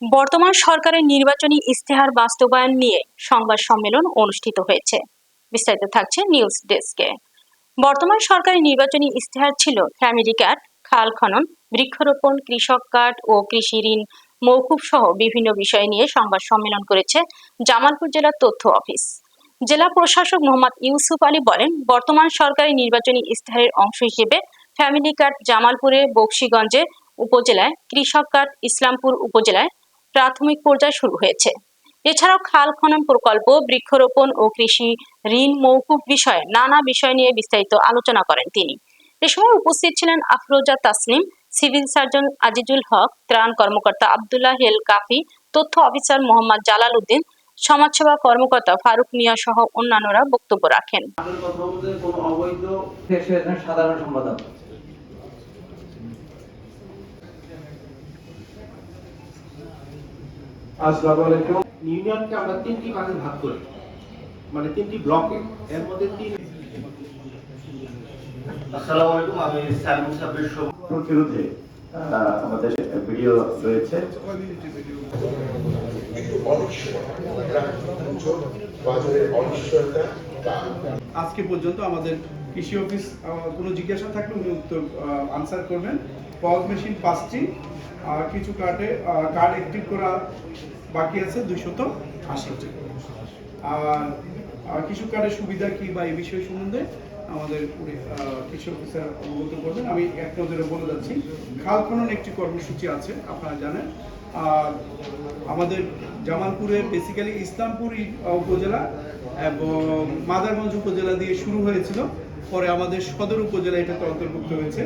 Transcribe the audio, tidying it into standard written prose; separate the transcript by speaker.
Speaker 1: বর্তমান সরকারের নির্বাচনী ইশতেহার বাস্তবায়ন নিয়ে সংবাদ সম্মেলন অনুষ্ঠিত হয়েছে। বিস্তারিত থাকছে নিউজ ডেস্কে। বর্তমান সরকারের নির্বাচনী ইশতেহার ছিল ফ্যামিলি কার্ড, খাল খনন, বৃক্ষরোপণ, কৃষক কার্ড ও কৃষি ঋণ মওকুফ সহ বিভিন্ন বিষয় নিয়ে সংবাদ সম্মেলন করেছে জামালপুর জেলার তথ্য অফিস। জেলা প্রশাসক মোহাম্মদ ইউসুফ আলী বলেন, বর্তমান সরকারের নির্বাচনী ইশতেহারের অংশ হিসেবে ফ্যামিলি কার্ড জামালপুরে, বকশীগঞ্জে উপজেলায়, কৃষক কার্ড ইসলামপুর উপজেলায় প্রাথমিক পর্যায়ে শুরু হয়েছে। এছাড়াও খাল খনন প্রকল্প, বৃক্ষরোপণ ও কৃষি ঋণ মওকুফ বিষয়ে নানা বিষয় নিয়ে বিস্তারিত আলোচনা করেন তিনি। এ সময় উপস্থিত ছিলেন আফরোজা তাসনিম, সিভিল সার্জন আজিজুল হক, ত্রাণ কর্মকর্তা আব্দুল্লাহ হেল কাফি, তথ্য অফিসার মোহাম্মদ জালাল উদ্দিন, সমাজসেবা কর্মকর্তা ফারুক মিয়া সহ অন্যান্যরা বক্তব্য রাখেন।
Speaker 2: সাধারণ সম্পাদক
Speaker 3: আসসালামু আলাইকুম। ইউনিয়নকে আমরা তিনটি ভাগে ভাগ করি, মানে তিনটি ব্লকে, এর মধ্যে
Speaker 4: আসসালামু আলাইকুম, আমি সাইমন সাব্বির
Speaker 5: প্রতিরোধে আমাদের ভিডিও রয়েছে।
Speaker 6: আজকে পর্যন্ত আমাদের কৃষি অফিস কোনো জিজ্ঞাসা থাকলে উনি উত্তর আনসার করবেন। পজ মেশিন 5টি, কিছু কার্ড অ্যাক্টিভ করা বাকি আছে 280টি। আর কিছু কার্ডের সুবিধা কি বা এই বিষয় সম্বন্ধে আমাদের কৃষি অফিসার অবগত করবেন। আমি এক নজরে বলে যাচ্ছি, খাল খনন একটি কর্মসূচি আছে, আপনারা জানেন। আর আমাদের জামালপুরে বেসিক্যালি ইসলামপুর উপজেলা এবং মাদারগঞ্জ উপজেলা দিয়ে শুরু হয়েছিল, পরে আমাদের সদর উপজেলা এটাতে অন্তর্ভুক্ত হয়েছে।